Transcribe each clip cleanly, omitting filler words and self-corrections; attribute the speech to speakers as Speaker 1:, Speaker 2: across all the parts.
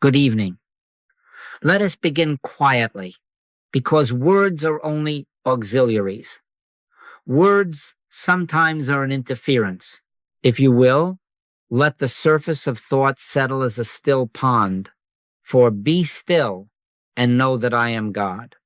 Speaker 1: Good evening. Let us begin quietly, because words are only auxiliaries. Words sometimes are an interference. If you will, let the surface of thought settle as a still pond, for be still and know that I am God.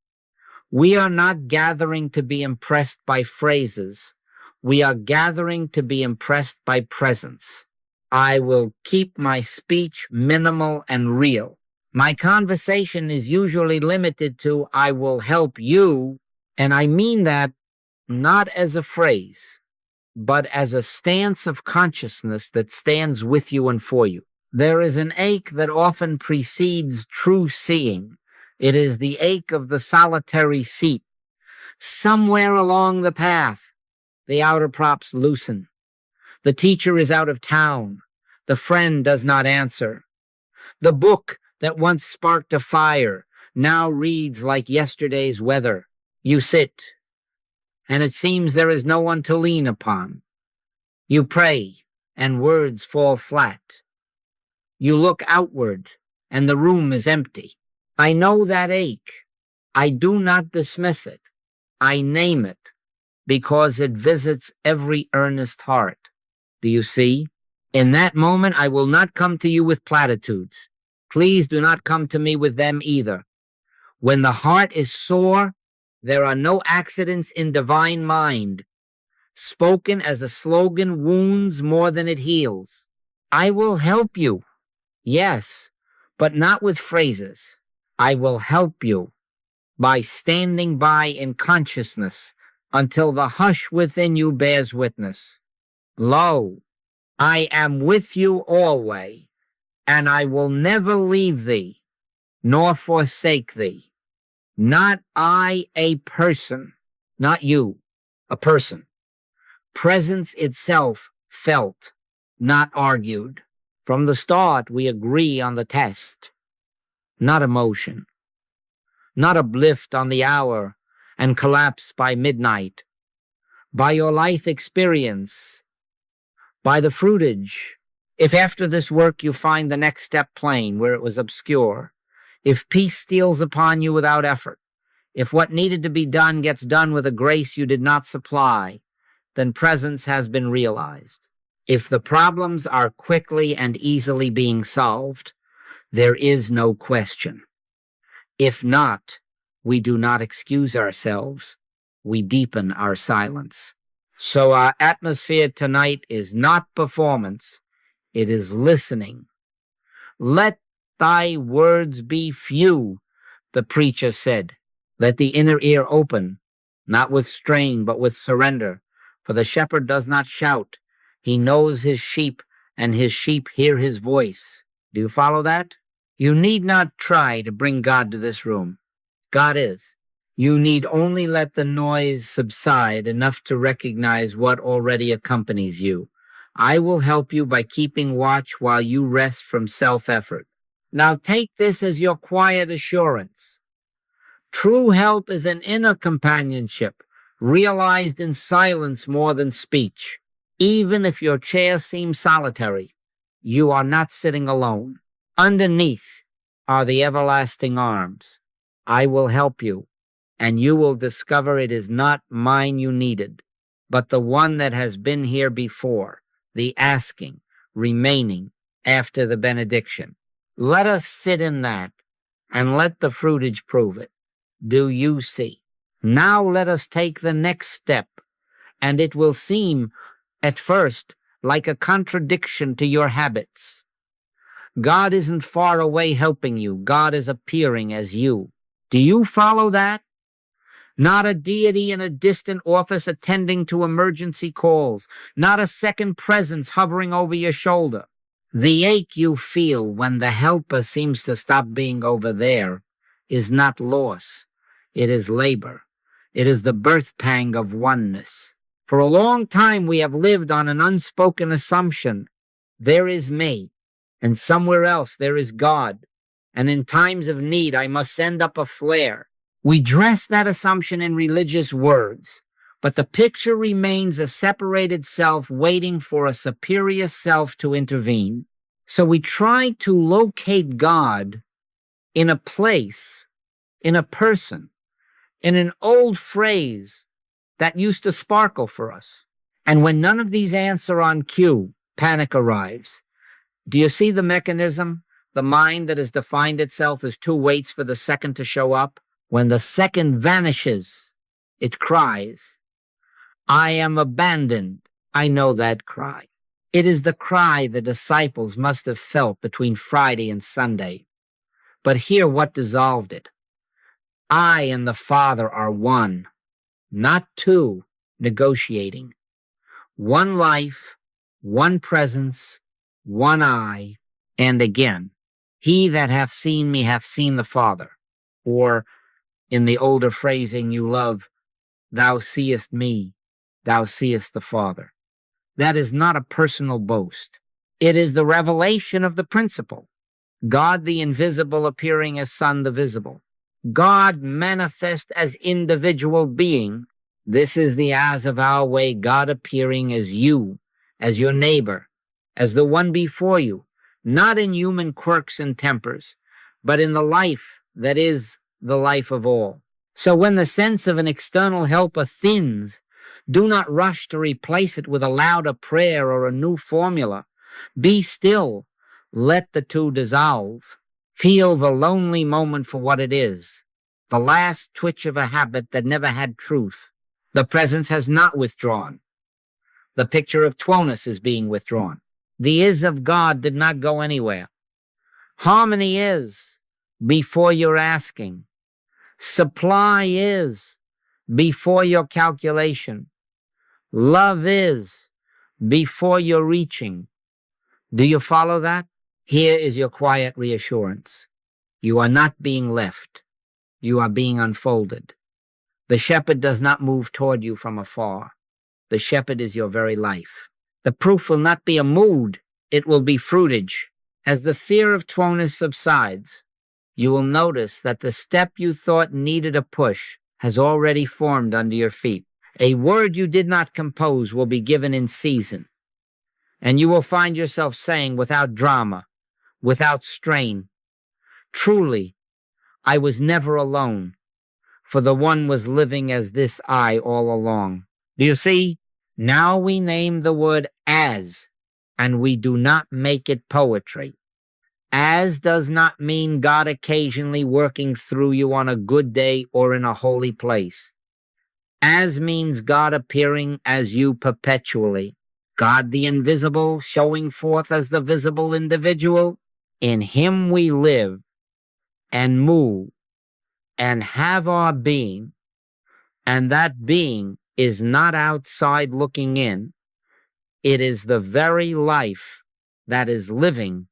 Speaker 1: We are not gathering to be impressed by phrases. We are gathering to be impressed by presence. I will keep my speech minimal and real. My conversation is usually limited to, I will help you, and I mean that not as a phrase, but as a stance of consciousness that stands with you and for you. There is an ache that often precedes true seeing. It is the ache of the solitary seat. Somewhere along the path, the outer props loosen. The teacher is out of town. The friend does not answer. The book that once sparked a fire now reads like yesterday's weather. You sit, and it seems there is no one to lean upon. You pray, and words fall flat. You look outward, and the room is empty. I know that ache. I do not dismiss it. I name it, because it visits every earnest heart. Do you see? In that moment, I will not come to you with platitudes. Please do not come to me with them either. When the heart is sore, there are no accidents in divine mind. Spoken as a slogan wounds more than it heals. I will help you. Yes, but not with phrases. I will help you by standing by in consciousness until the hush within you bears witness. Lo, I am with you always, and I will never leave thee, nor forsake thee. Not I, a person, not you, a person. Presence itself felt, not argued. From the start, we agree on the test, not emotion, not uplift on the hour and collapse by midnight. By your life experience, by the fruitage. If after this work you find the next step plain where it was obscure, if peace steals upon you without effort, if what needed to be done gets done with a grace you did not supply, then presence has been realized. If the problems are quickly and easily being solved, there is no question. If not, we do not excuse ourselves. We deepen our silence. So our atmosphere tonight is not performance. It is listening. Let thy words be few, the preacher said. Let the inner ear open, not with strain, but with surrender. For the shepherd does not shout. He knows his sheep, and his sheep hear his voice. Do you follow that? You need not try to bring God to this room. God is. You need only let the noise subside enough to recognize what already accompanies you. I will help you by keeping watch while you rest from self-effort. Now take this as your quiet assurance. True help is an inner companionship, realized in silence more than speech. Even if your chair seems solitary, you are not sitting alone. Underneath are the everlasting arms. I will help you, and you will discover it is not mine you needed, but the one that has been here before, the asking, remaining after the benediction. Let us sit in that, and let the fruitage prove it. Do you see? Now let us take the next step, and it will seem, at first, like a contradiction to your habits. God isn't far away helping you. God is appearing as you. Do you follow that? Not a deity in a distant office attending to emergency calls. Not a second presence hovering over your shoulder. The ache you feel when the helper seems to stop being over there is not loss. It is labor. It is the birth pang of oneness. For a long time we have lived on an unspoken assumption. There is me, and somewhere else there is God. And in times of need I must send up a flare. We dress that assumption in religious words, but the picture remains a separated self waiting for a superior self to intervene. So we try to locate God in a place, in a person, in an old phrase that used to sparkle for us. And when none of these answer on cue, panic arrives. Do you see the mechanism? The mind that has defined itself as two waits for the second to show up. When the second vanishes, it cries, I am abandoned. I know that cry. It is the cry the disciples must have felt between Friday and Sunday. But hear what dissolved it. I and the Father are one, not two, negotiating. One life, one presence, one I, and again, he that hath seen me hath seen the Father. Or, in the older phrasing you love, thou seest me, thou seest the Father. That is not a personal boast. It is the revelation of the principle. God the invisible appearing as Son the visible. God manifest as individual being. This is the as of our way, God appearing as you, as your neighbor, as the one before you, not in human quirks and tempers, but in the life that is the life of all. So when the sense of an external helper thins, do not rush to replace it with a louder prayer or a new formula. Be still. Let the two dissolve. Feel the lonely moment for what it is, the last twitch of a habit that never had truth. The presence has not withdrawn. The picture of Oneness is being withdrawn. The is of God did not go anywhere. Harmony is before you're asking. Supply is before your calculation. Love is before you're reaching. Do you follow that? Here is your quiet reassurance. You are not being left. You are being unfolded. The shepherd does not move toward you from afar. The shepherd is your very life. The proof will not be a mood. It will be fruitage. As the fear of Oneness subsides, you will notice that the step you thought needed a push has already formed under your feet. A word you did not compose will be given in season. And you will find yourself saying without drama, without strain, truly, I was never alone, for the one was living as this I all along. Do you see? Now we name the word as, and we do not make it poetry. As does not mean God occasionally working through you on a good day or in a holy place. As means God appearing as you perpetually. God the invisible showing forth as the visible individual. In him we live and move and have our being, and that being is not outside looking in. It is the very life that is living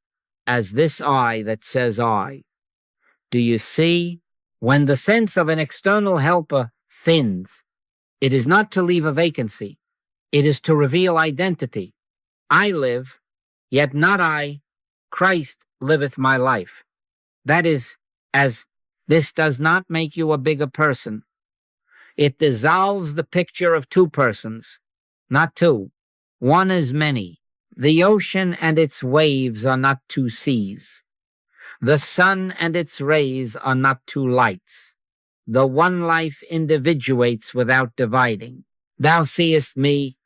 Speaker 1: as this I that says I. Do you see? When the sense of an external helper thins, it is not to leave a vacancy. It is to reveal identity. I live, yet not I. Christ liveth my life. That is, as this does not make you a bigger person. It dissolves the picture of two persons, not two. One is many. The ocean and its waves are not two seas. The sun and its rays are not two lights. The one life individuates without dividing. Thou seest me,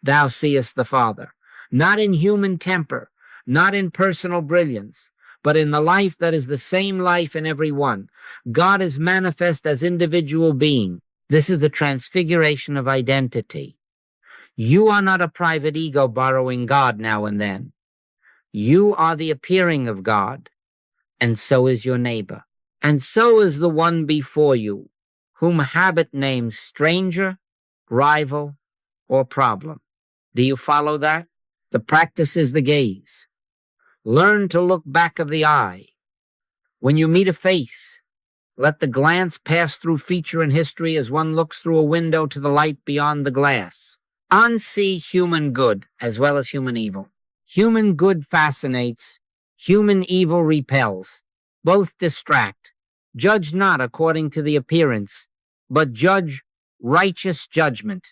Speaker 1: thou seest the Father. Not in human temper, not in personal brilliance, but in the life that is the same life in every one. God is manifest as individual being. This is the transfiguration of identity. You are not a private ego borrowing God now and then. You are the appearing of God, and so is your neighbor. And so is the one before you, whom habit names stranger, rival, or problem. Do you follow that? The practice is the gaze. Learn to look back of the eye. When you meet a face, let the glance pass through feature and history as one looks through a window to the light beyond the glass. Unsee human good as well as human evil. Human good fascinates, human evil repels. Both distract. Judge not according to the appearance, but judge righteous judgment.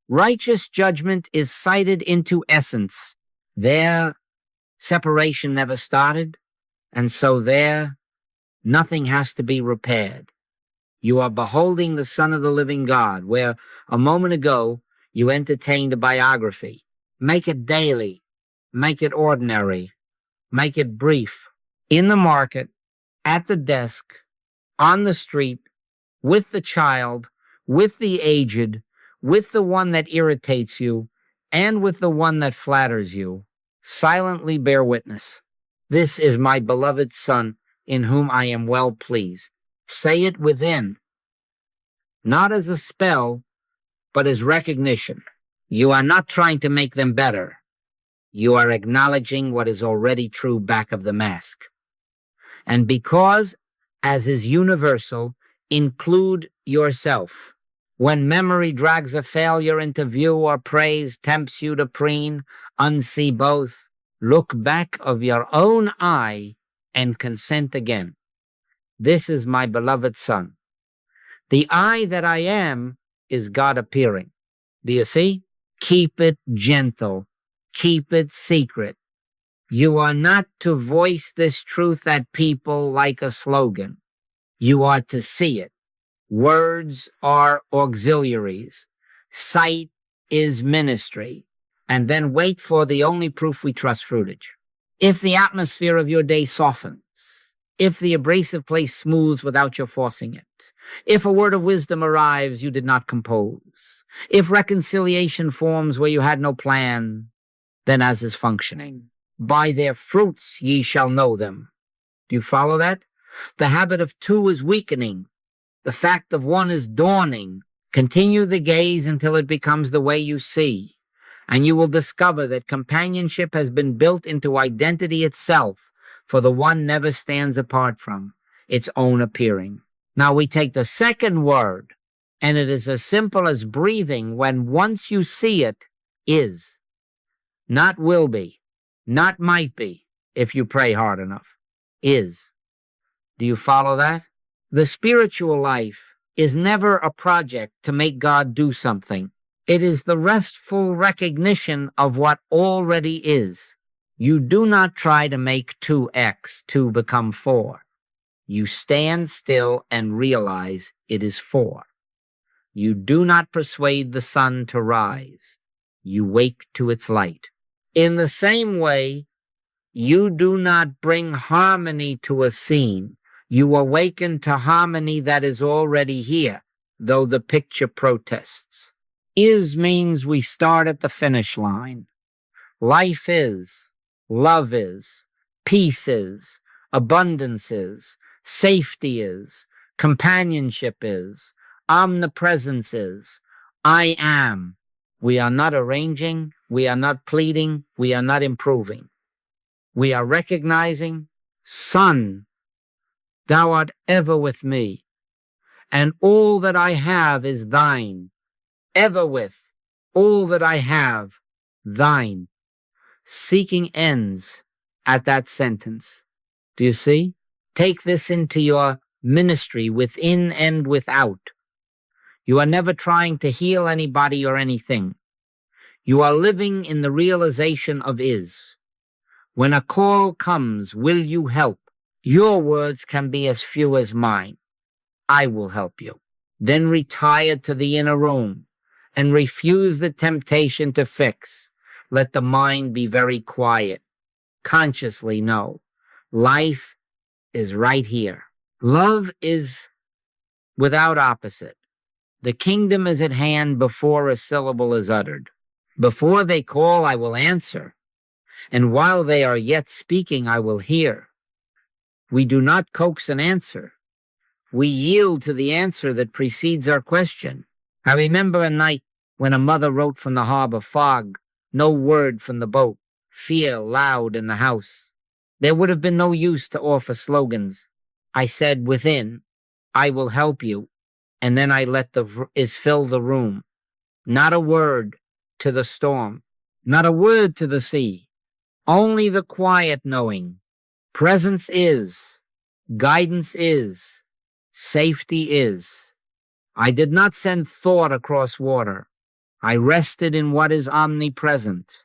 Speaker 1: Righteous judgment is sighted into essence. There Separation never started, and so there, nothing has to be repaired. You are beholding the Son of the living God, where a moment ago you entertained a biography. Make it daily. Make it ordinary. Make it brief. In the market, at the desk, on the street, with the child, with the aged, with the one that irritates you, and with the one that flatters you. Silently bear witness. This is my beloved Son, in whom I am well pleased. Say it within, not as a spell, but as recognition. You are not trying to make them better. You are acknowledging what is already true back of the mask. And because, as is universal, include yourself. When memory drags a failure into view or praise tempts you to preen, unsee both, look back of your own eye and consent again. This is my beloved Son. The I that I am is God appearing. Do you see? Keep it gentle. Keep it secret. You are not to voice this truth at people like a slogan. You are to see it. Words are auxiliaries. Sight is ministry. And then wait for the only proof we trust, Fruitage. If the atmosphere of your day softens, if the abrasive place smooths without your forcing it, if a word of wisdom arrives you did not compose, if reconciliation forms where you had no plan, then as is functioning. By their fruits ye shall know them. Do you follow that? The habit of two is weakening. The fact of one is dawning. Continue the gaze until it becomes the way you see, and you will discover that companionship has been built into identity itself, for the one never stands apart from its own appearing. Now we take the second word, and it is as simple as breathing when once you see it, is. Not will be, not might be, if you pray hard enough. Is. Do you follow that? The spiritual life is never a project to make God do something. It is the restful recognition of what already is. You do not try to make 2x 2 become 4. You stand still and realize it is 4. You do not persuade the sun to rise. You wake to its light. In the same way, you do not bring harmony to a scene. You awaken to harmony that is already here, though the picture protests. Is means we start at the finish line. Life is, love is, peace is, abundance is, safety is, companionship is, omnipresence is, I am. We are not arranging, we are not pleading, we are not improving. We are recognizing, Son, thou art ever with me, and all that I have is thine, ever with, all that I have, thine. Seeking ends at that sentence. Do you see? Take this into your ministry within and without. You are never trying to heal anybody or anything. You are living in the realization of is. When a call comes, will you help? Your words can be as few as mine. I will help you. Then retire to the inner room and refuse the temptation to fix. Let the mind be very quiet. Consciously know. Life is right here. Love is without opposite. The kingdom is at hand before a syllable is uttered. Before they call, I will answer. And while they are yet speaking, I will hear. We do not coax an answer. We yield to the answer that precedes our question. I remember a night when a mother wrote from the harbor, fog, no word from the boat, fear loud in the house. There would have been no use to offer slogans. I said within, I will help you, and then I let the is fill the room. Not a word to the storm, not a word to the sea, only the quiet knowing. Presence is, guidance is, safety is. I did not send thought across water. I rested in what is omnipresent.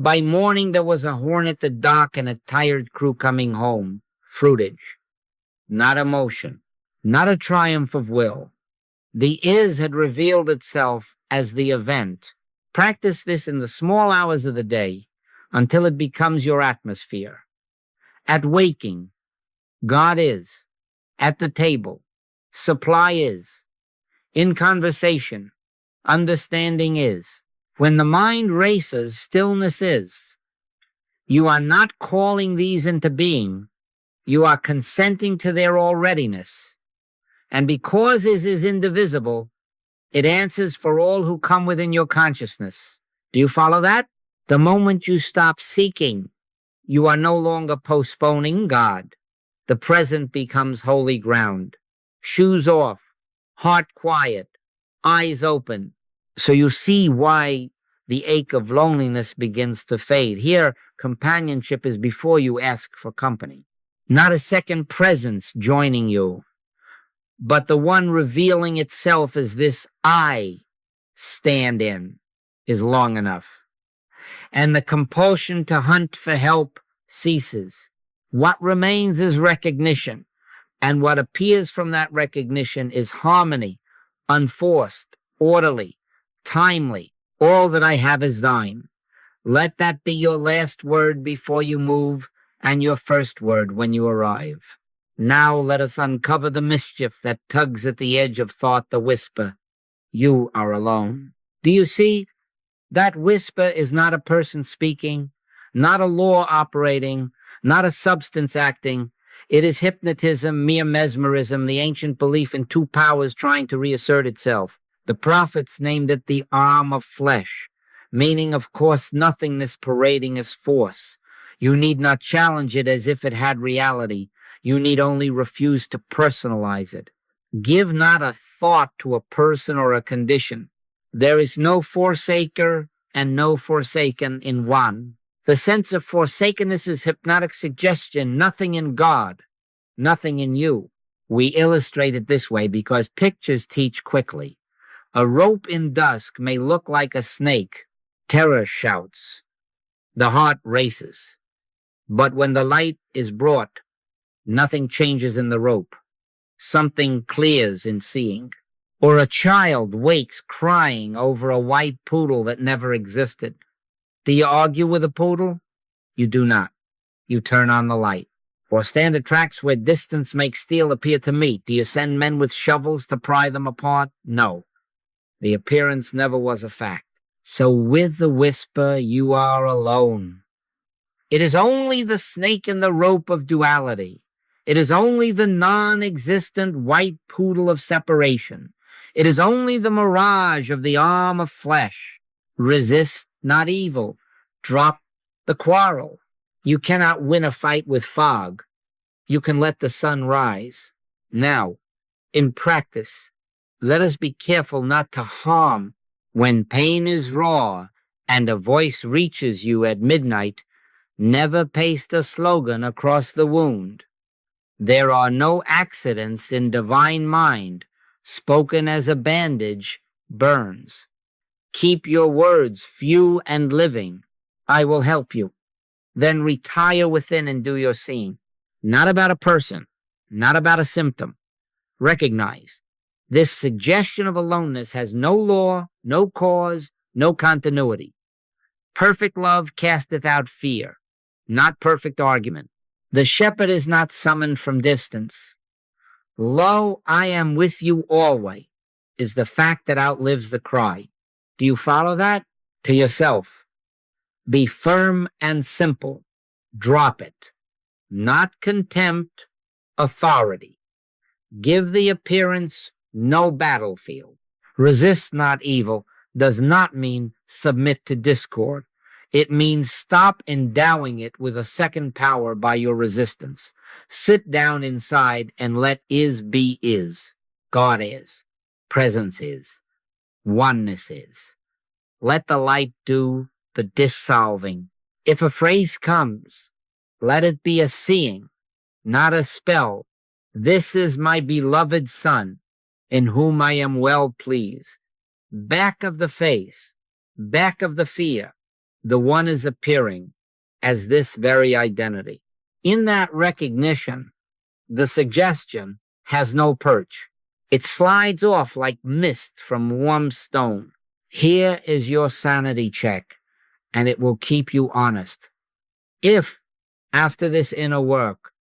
Speaker 1: By morning, there was a horn at the dock and a tired crew coming home. Fruitage. Not emotion. Not a triumph of will. The is had revealed itself as the event. Practice this in the small hours of the day until it becomes your atmosphere. At waking, God is. At the table, supply is. In conversation, understanding is. When the mind races, stillness is. You are not calling these into being. You are consenting to their alreadiness. And because is indivisible, it answers for all who come within your consciousness. Do you follow that? The moment you stop seeking, you are no longer postponing God. The present becomes holy ground. Shoes off, heart quiet, eyes open. So you see why the ache of loneliness begins to fade. Here, companionship is before you ask for company. Not a second presence joining you, but the one revealing itself as this I stand in is long enough. And the compulsion to hunt for help ceases. What remains is recognition, and what appears from that recognition is harmony, unforced, orderly, timely. All that I have is thine. Let that be your last word before you move, and your first word when you arrive. Now let us uncover the mischief that tugs at the edge of thought, the whisper, you are alone. Do you see? That whisper is not a person speaking, not a law operating, not a substance acting. It is hypnotism, mere mesmerism, the ancient belief in two powers trying to reassert itself. The prophets named it the arm of flesh, meaning, of course, nothingness parading as force. You need not challenge it as if it had reality. You need only refuse to personalize it. Give not a thought to a person or a condition. There is no forsaker and no forsaken in one. The sense of forsakenness is hypnotic suggestion, nothing in God, nothing in you. We illustrate it this way because pictures teach quickly. A rope in dusk may look like a snake. Terror shouts. The heart races. But when the light is brought, nothing changes in the rope. Something clears in seeing. Or a child wakes crying over a white poodle that never existed. Do you argue with a poodle? You do not. You turn on the light. Or stand at tracks where distance makes steel appear to meet. Do you send men with shovels to pry them apart? No. The appearance never was a fact. So with the whisper, you are alone. It is only the snake in the rope of duality. It is only the non-existent white poodle of separation. It is only the mirage of the arm of flesh. Resist not evil. Drop the quarrel. You cannot win a fight with fog. You can let the sun rise. Now, in practice, let us be careful not to harm. When pain is raw and a voice reaches you at midnight, never paste a slogan across the wound. There are no accidents in divine mind. Spoken as a bandage burns. Keep your words few and living. I will help you. Then retire within and do your seeing. Not about a person, not about a symptom. Recognize this suggestion of aloneness has no law, no cause, no continuity. Perfect love casteth out fear, not perfect argument. The shepherd is not summoned from distance. Lo, I am with you always, is the fact that outlives the cry. Do you follow that? To yourself. Be firm and simple. Drop it. Not contempt, authority. Give the appearance no battlefield. Resist not evil does not mean submit to discord. It means stop endowing it with a second power by your resistance. Sit down inside and let is be is. God is. Presence is. Oneness is. Let the light do the dissolving. If a phrase comes, let it be a seeing, not a spell. This is my beloved Son, in whom I am well pleased. Back of the face, back of the fear, the one is appearing as this very identity. In that recognition, the suggestion has no perch. It slides off like mist from warm stone. Here is your sanity check, and it will keep you honest. If, after this inner work,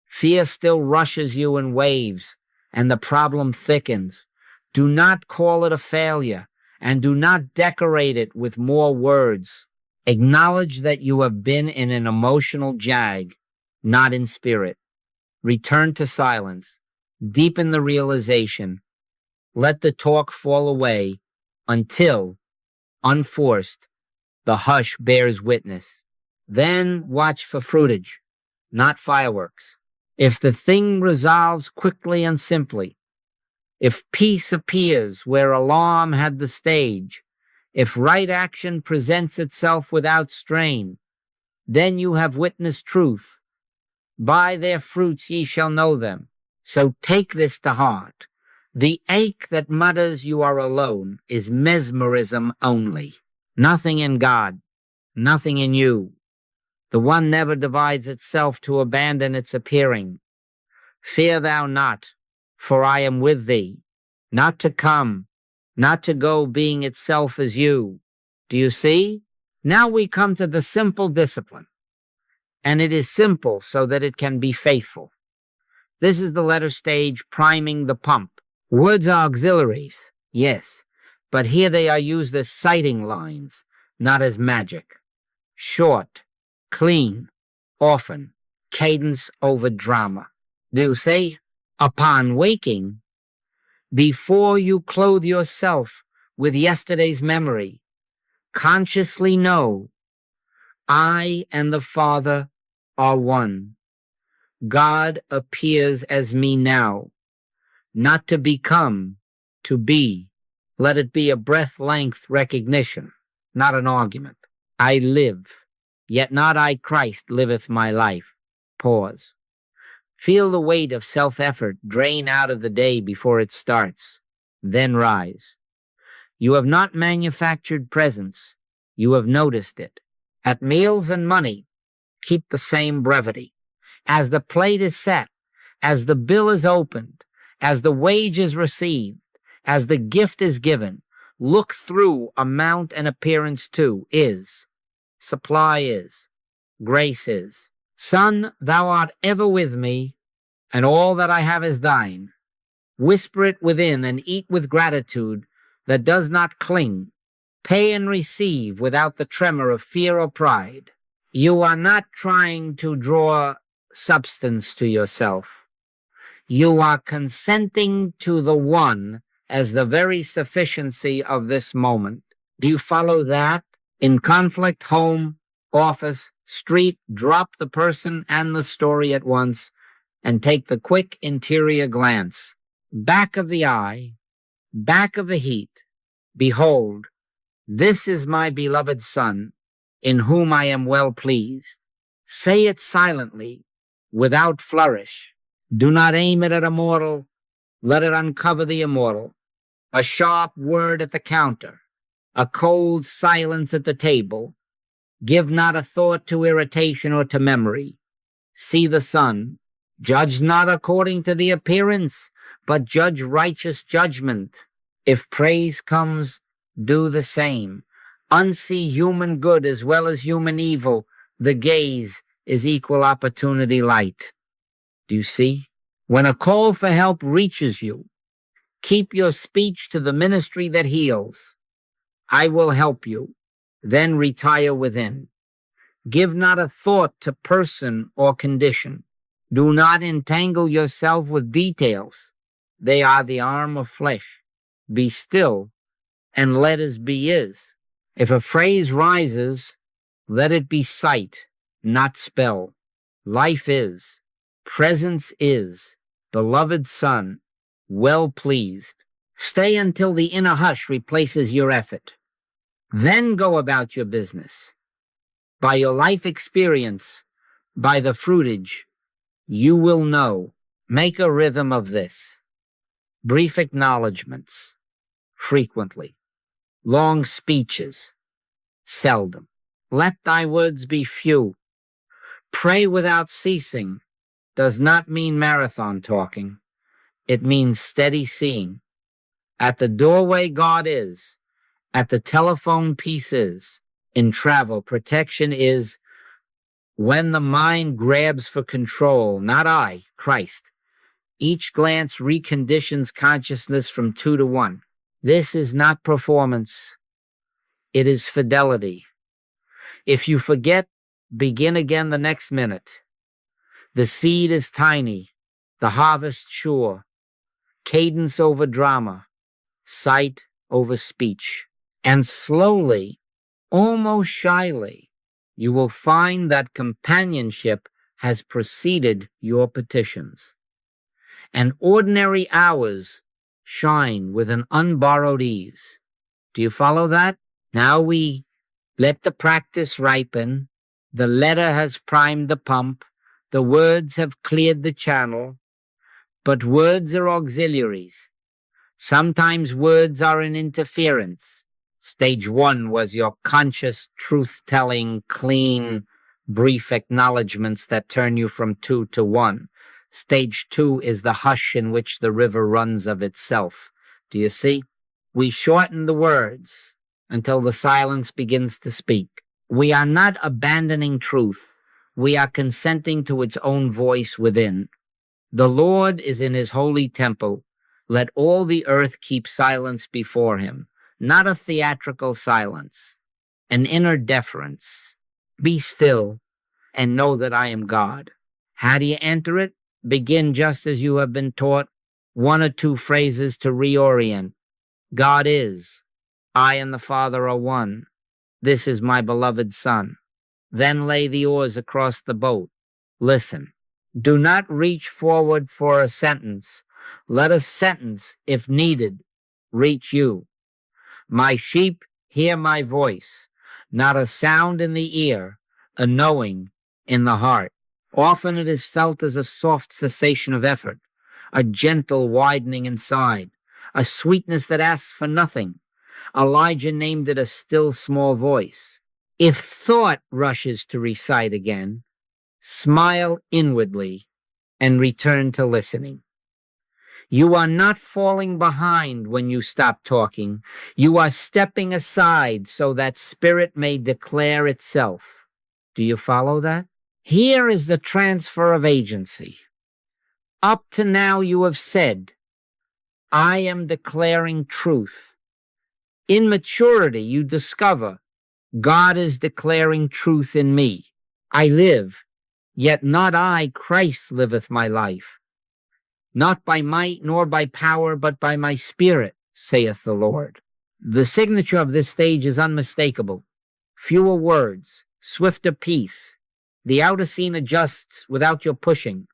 Speaker 1: fear still rushes you in waves and the problem thickens, do not call it a failure and do not decorate it with more words. Acknowledge that you have been in an emotional jag, not in spirit. Return to silence. Deepen the realization. Let the talk fall away until, unforced, the hush bears witness. Then watch for fruitage, not fireworks. If the thing resolves quickly and simply, if peace appears where alarm had the stage, if right action presents itself without strain, then you have witnessed truth. By their fruits ye shall know them. So take this to heart. The ache that mutters you are alone is mesmerism only. Nothing in God, nothing in you. The one never divides itself to abandon its appearing. Fear thou not, for I am with thee, not to come, not to go, being itself as you. Do you see? Now we come to the simple discipline. And it is simple so that it can be faithful. This is the letter stage priming the pump. Words are auxiliaries, yes, but here they are used as sighting lines, not as magic. Short, clean, often, cadence over drama. Do you see? Upon waking, before you clothe yourself with yesterday's memory, consciously know, I and the Father are one. God appears as me now, not to become, to be. Let it be a breath-length recognition, not an argument. I live, yet not I, Christ, liveth my life. Pause. Feel the weight of self-effort drain out of the day before it starts. Then rise. You have not manufactured presence. You have noticed it. At meals and money, keep the same brevity. As the plate is set, as the bill is opened, as the wage is received, as the gift is given, look through amount and appearance too. Is. Supply is. Grace is. Son, thou art ever with me, and all that I have is thine. Whisper it within and eat with gratitude that does not cling. Pay and receive without the tremor of fear or pride. You are not trying to draw substance to yourself. You are consenting to the one as the very sufficiency of this moment. Do you follow that? In conflict, home, office, street, drop the person and the story at once and take the quick interior glance. Back of the eye, back of the heat. Behold, this is my beloved Son, in whom I am well pleased. Say it silently, without flourish. Do not aim it at a mortal. Let it uncover the immortal. A sharp word at the counter, a cold silence at the table. Give not a thought to irritation or to memory. See the sun. Judge not according to the appearance, but judge righteous judgment. If praise comes, do the same. Unsee human good as well as human evil. The gaze is equal opportunity light. Do you see? When a call for help reaches you, keep your speech to the ministry that heals. I will help you. Then retire within. Give not a thought to person or condition. Do not entangle yourself with details. They are the arm of flesh. Be still, and let as be is. If a phrase rises, let it be sight, not spell. Life is. Presence is. Beloved Son, well pleased. Stay until the inner hush replaces your effort. Then go about your business. By your life experience, by the fruitage, you will know. Make a rhythm of this. Brief acknowledgments, frequently. Long speeches, seldom. Let thy words be few. Pray without ceasing does not mean marathon talking. It means steady seeing. At the doorway, God is. At the telephone, peace is. In travel, protection is. When the mind grabs for control, not I, Christ. Each glance reconditions consciousness from 2 to 1. This is not performance. It is fidelity. If you forget, begin again the next minute. The seed is tiny, the harvest sure. Cadence over drama, sight over speech. And slowly, almost shyly, you will find that companionship has preceded your petitions. And ordinary hours shine with an unborrowed ease. Do you follow that? Now we let the practice ripen. The letter has primed the pump. The words have cleared the channel. But words are auxiliaries. Sometimes words are an interference. Stage 1 was your conscious, truth-telling, clean, brief acknowledgments that turn you from 2 to 1. Stage 2 is the hush in which the river runs of itself. Do you see? We shorten the words until the silence begins to speak. We are not abandoning truth. We are consenting to its own voice within. The Lord is in his holy temple. Let all the earth keep silence before him. Not a theatrical silence, an inner deference. Be still and know that I am God. How do you enter it? Begin just as you have been taught, 1 or 2 phrases to reorient. God is. I and the Father are one. This is my beloved Son. Then lay the oars across the boat. Listen. Do not reach forward for a sentence. Let a sentence, if needed, reach you. My sheep hear my voice, not a sound in the ear, a knowing in the heart. Often it is felt as a soft cessation of effort, a gentle widening inside, a sweetness that asks for nothing. Elijah named it a still small voice. If thought rushes to recite again, smile inwardly and return to listening. You are not falling behind when you stop talking. You are stepping aside so that spirit may declare itself. Do you follow that? Here is the transfer of agency. Up to now you have said, I am declaring truth. In maturity, you discover God is declaring truth in me. I live, yet not I, Christ liveth my life. Not by might nor by power, but by my spirit, saith the Lord. The signature of this stage is unmistakable. Fewer words, swifter peace. The outer scene adjusts without your pushing.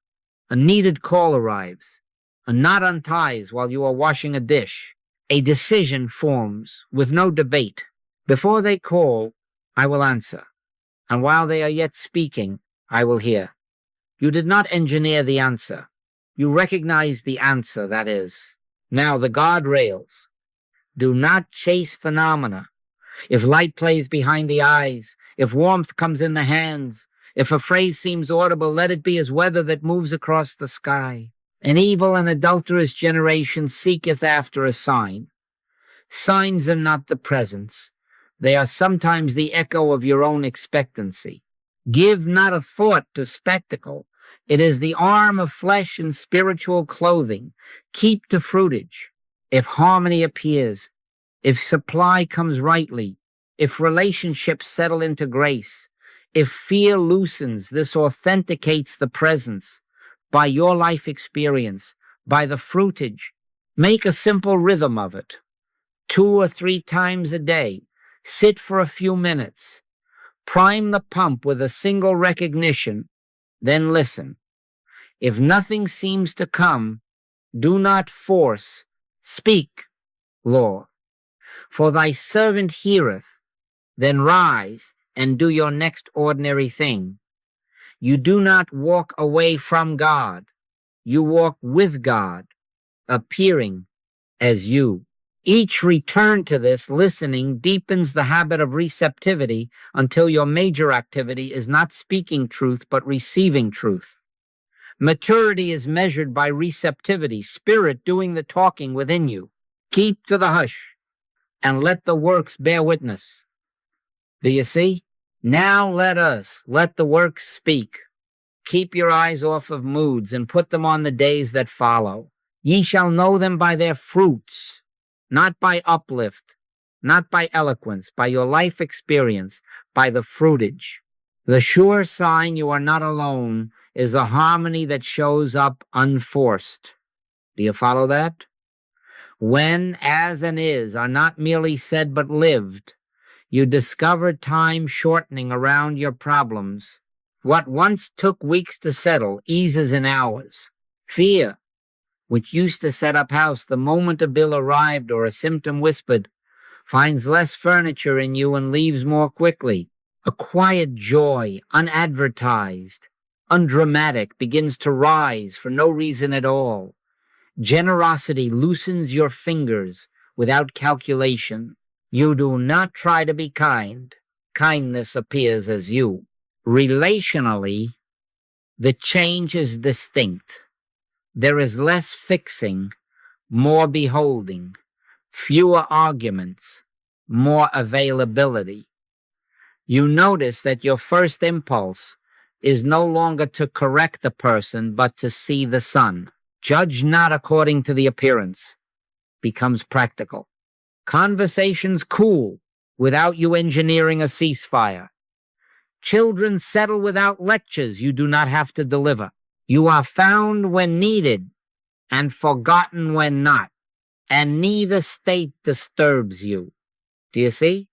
Speaker 1: A needed call arrives. A knot unties while you are washing a dish. A decision forms with no debate. Before they call, I will answer. And while they are yet speaking, I will hear. You did not engineer the answer. You recognize the answer, that is. Now, the guardrails. Do not chase phenomena. If light plays behind the eyes, if warmth comes in the hands, if a phrase seems audible, let it be as weather that moves across the sky. An evil and adulterous generation seeketh after a sign. Signs are not the presence. They are sometimes the echo of your own expectancy. Give not a thought to spectacle. It is the arm of flesh and spiritual clothing. Keep to fruitage. If harmony appears, if supply comes rightly, if relationships settle into grace, if fear loosens, this authenticates the presence by your life experience, by the fruitage. Make a simple rhythm of it. 2 or 3 times a day. Sit for a few minutes. Prime the pump with a single recognition. Then listen. If nothing seems to come, do not force. Speak, Lord. For thy servant heareth. Then rise and do your next ordinary thing. You do not walk away from God. You walk with God, appearing as you. Each return to this listening deepens the habit of receptivity until your major activity is not speaking truth, but receiving truth. Maturity is measured by receptivity, spirit doing the talking within you. Keep to the hush and let the works bear witness. Do you see? Now let the works speak. Keep your eyes off of moods and put them on the days that follow. Ye shall know them by their fruits, not by uplift, not by eloquence, by your life experience, by the fruitage. The sure sign you are not alone is the harmony that shows up unforced. Do you follow that? When as and is are not merely said but lived, you discover time shortening around your problems. What once took weeks to settle eases in hours. Fear, which used to set up house the moment a bill arrived or a symptom whispered, finds less furniture in you and leaves more quickly. A quiet joy, unadvertised, undramatic, begins to rise for no reason at all. Generosity loosens your fingers without calculation. You do not try to be kind. Kindness appears as you. Relationally, the change is distinct. There is less fixing, more beholding, fewer arguments, more availability. You notice that your first impulse is no longer to correct the person, but to see the sun. Judge not according to the appearance. Becomes practical. Conversations cool without you engineering a ceasefire. Children settle without lectures you do not have to deliver. You are found when needed and forgotten when not, and neither state disturbs you. Do you see?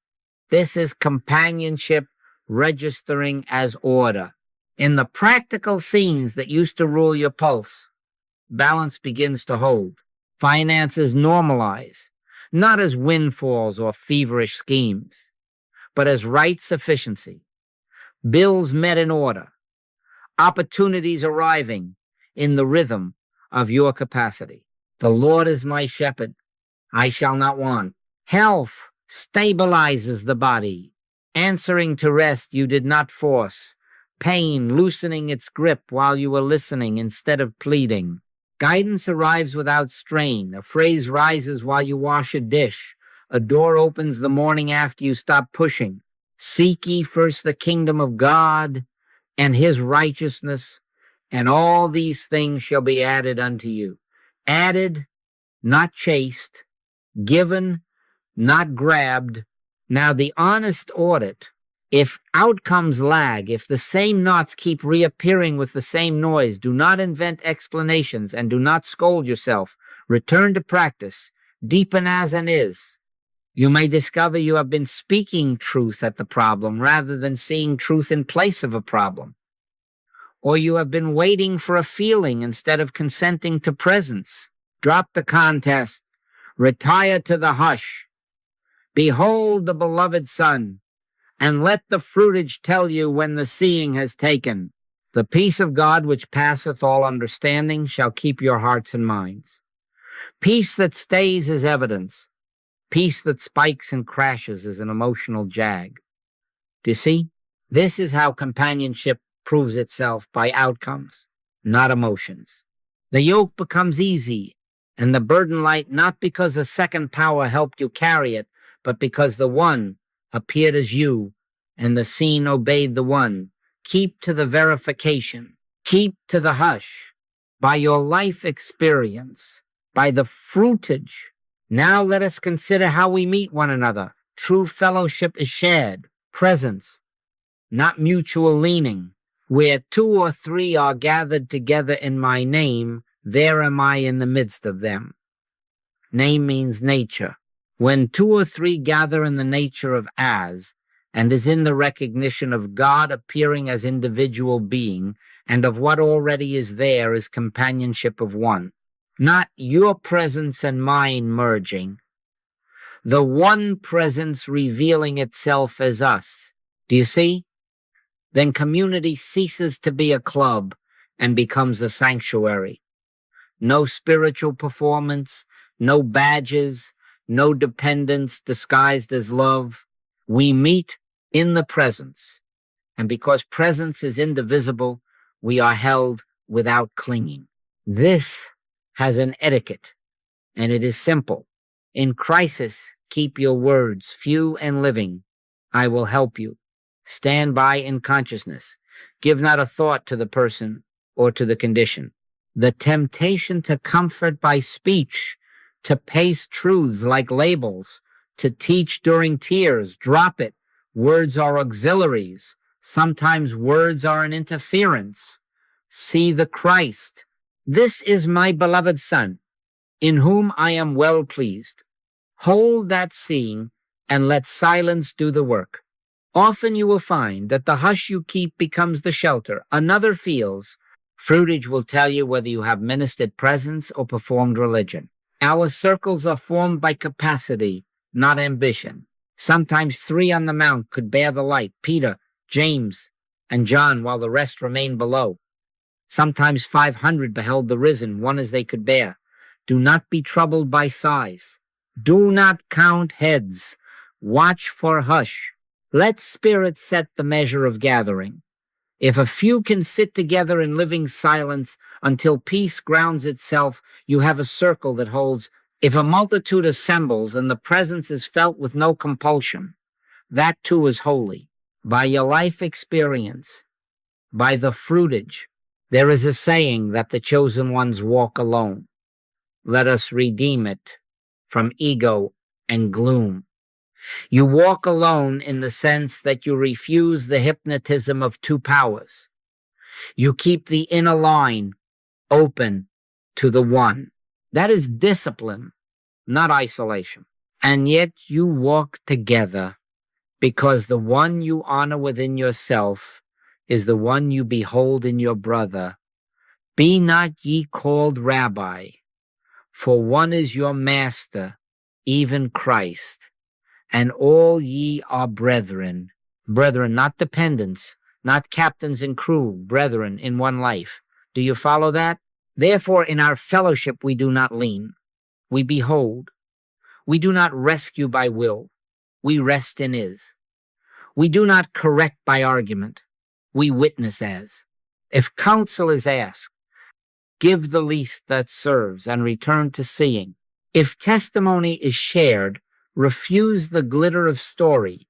Speaker 1: This is companionship registering as order. In the practical scenes that used to rule your pulse, balance begins to hold. Finances normalize, not as windfalls or feverish schemes, but as right sufficiency. Bills met in order. Opportunities arriving in the rhythm of your capacity. The Lord is my shepherd. I shall not want. Health stabilizes the body, answering to rest you did not force. Pain loosening its grip while you were listening instead of pleading. Guidance arrives without strain. A phrase rises while you wash a dish. A door opens the morning after you stop pushing. Seek ye first the kingdom of God and his righteousness, and all these things shall be added unto you. Added, not chased. Given, not grabbed. Now the honest audit, if outcomes lag, if the same knots keep reappearing with the same noise, do not invent explanations and do not scold yourself. Return to practice. Deepen as and is. You may discover you have been speaking truth at the problem rather than seeing truth in place of a problem. Or you have been waiting for a feeling instead of consenting to presence. Drop the contest. Retire to the hush. Behold the beloved Son, and let the fruitage tell you when the seeing has taken. The peace of God which passeth all understanding shall keep your hearts and minds. Peace that stays is evidence. Peace that spikes and crashes is an emotional jag. Do you see? This is how companionship proves itself by outcomes, not emotions. The yoke becomes easy and the burden light not because a second power helped you carry it, but because the one appeared as you and the scene obeyed the one. Keep to the verification. Keep to the hush. By your life experience, by the fruitage. Now let us consider how we meet one another. True fellowship is shared, presence, not mutual leaning. Where two or three are gathered together in my name, there am I in the midst of them. Name means nature. When two or three gather in the nature of as, and is in the recognition of God appearing as individual being, and of what already is there is companionship of one. Not your presence and mine merging. The one presence revealing itself as us. Do you see? Then community ceases to be a club and becomes a sanctuary. No spiritual performance, no badges, no dependence disguised as love. We meet in the presence, and because presence is indivisible, we are held without clinging. This has an etiquette, and it is simple. In crisis, keep your words few and living. I will help you. Stand by in consciousness. Give not a thought to the person or to the condition. The temptation to comfort by speech, to paste truths like labels, to teach during tears, drop it. Words are auxiliaries. Sometimes words are an interference. See the Christ. This is my beloved Son, in whom I am well pleased. Hold that seeing and let silence do the work. Often you will find that the hush you keep becomes the shelter another feels. Fruitage will tell you whether you have ministered presence or performed religion. Our circles are formed by capacity, not ambition. Sometimes 3 on the mount could bear the light, Peter, James, and John, while the rest remained below. Sometimes 500 beheld the risen, one as they could bear. Do not be troubled by size. Do not count heads. Watch for hush. Let spirit set the measure of gathering. If a few can sit together in living silence until peace grounds itself, you have a circle that holds. If a multitude assembles and the presence is felt with no compulsion, that too is holy. By your life experience, by the fruitage, there is a saying that the chosen ones walk alone. Let us redeem it from ego and gloom. You walk alone in the sense that you refuse the hypnotism of 2 powers. You keep the inner line open to the one. That is discipline, not isolation. And yet you walk together because the one you honor within yourself is the one you behold in your brother. Be not ye called rabbi, for one is your master, even Christ. And all ye are brethren. Brethren, not dependents, not captains and crew, brethren in one life. Do you follow that? Therefore, in our fellowship we do not lean. We behold. We do not rescue by will. We rest in is. We do not correct by argument. We witness as. If counsel is asked, give the least that serves and return to seeing. If testimony is shared, refuse the glitter of story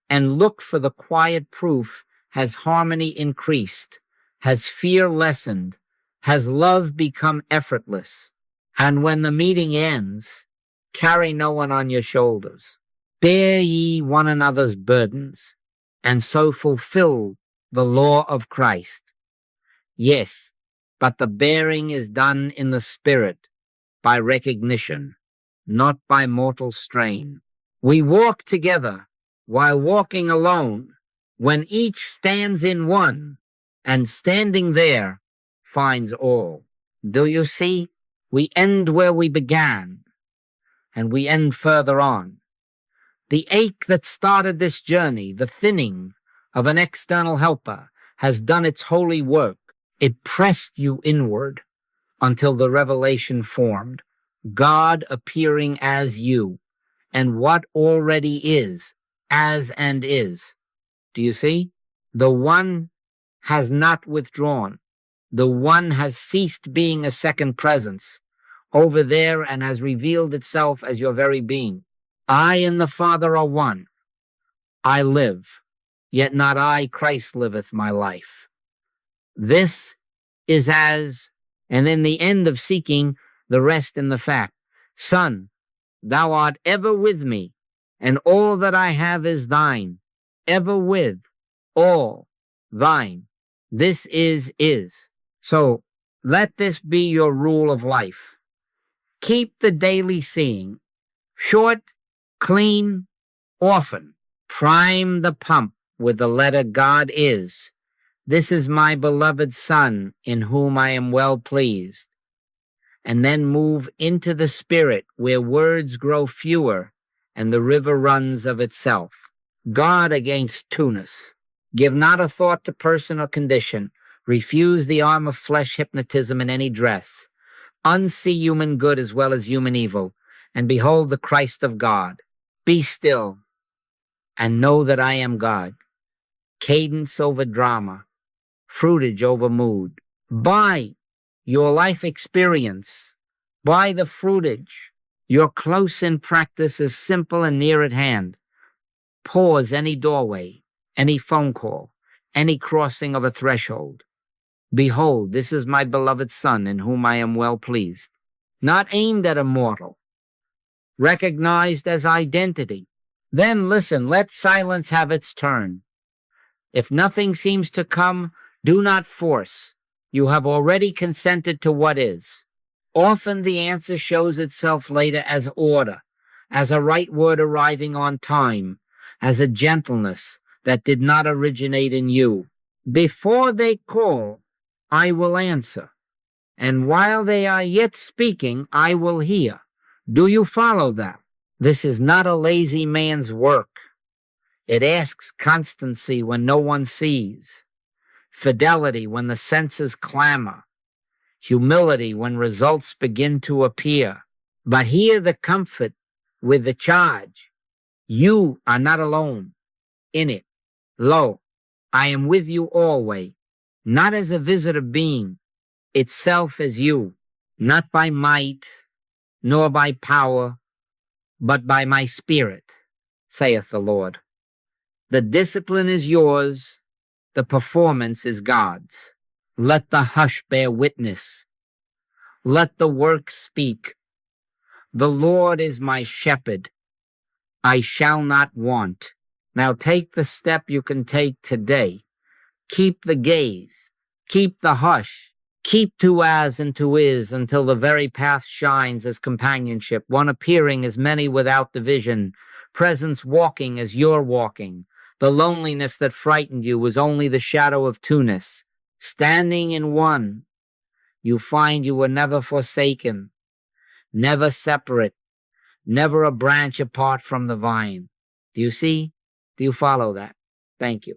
Speaker 1: and look for the quiet proof. Has harmony increased? Has fear lessened? Has love become effortless? And when the meeting ends, carry no one on your shoulders. Bear ye one another's burdens, and so fulfill the law of Christ. Yes, but the bearing is done in the spirit, by recognition, not by mortal strain. We walk together while walking alone, when each stands in one, and standing there finds all. Do you see? We end where we began, and we end further on. The ache that started this journey, the thinning of an external helper, has done its holy work. It pressed you inward until the revelation formed, God appearing as you, and what already is, as and is. Do you see? The one has not withdrawn. The one has ceased being a second presence over there and has revealed itself as your very being. I and the Father are one. I live, yet not I, Christ liveth my life. This is as, and then the end of seeking the rest in the fact. Son, thou art ever with me, and all that I have is thine, ever with, all thine. This is. So let this be your rule of life. Keep the daily seeing, short, clean, often. Prime the pump with the letter God is. This is my beloved Son, in whom I am well pleased. And then move into the spirit where words grow fewer and the river runs of itself. Guard against two-ness. Give not a thought to person or condition. Refuse the arm of flesh hypnotism in any dress. Unsee human good as well as human evil, and behold the Christ of God. Be still and know that I am God. Cadence over drama, fruitage over mood. By your life experience, by the fruitage, your close-in practice is simple and near at hand. Pause any doorway, any phone call, any crossing of a threshold. Behold, this is my beloved Son, in whom I am well pleased. Not aimed at a mortal, recognized as identity. Then listen, let silence have its turn. If nothing seems to come, do not force. You have already consented to what is. Often the answer shows itself later as order, as a right word arriving on time, as a gentleness that did not originate in you. Before they call, I will answer, and while they are yet speaking, I will hear. Do you follow that? This is not a lazy man's work. It asks constancy when no one sees, fidelity when the senses clamor, humility when results begin to appear. But hear the comfort with the charge. You are not alone in it. Lo, I am with you always, not as a visitor being, itself as you, not by might, nor by power, but by my spirit, saith the Lord. The discipline is yours, the performance is God's. Let the hush bear witness. Let the work speak. The Lord is my shepherd. I shall not want. Now take the step you can take today. Keep the gaze. Keep the hush. Keep to as and to is until the very path shines as companionship, one appearing as many without division, presence walking as you're walking. The loneliness that frightened you was only the shadow of two-ness. Standing in one, you find you were never forsaken, never separate, never a branch apart from the vine. Do you see? Do you follow that? Thank you.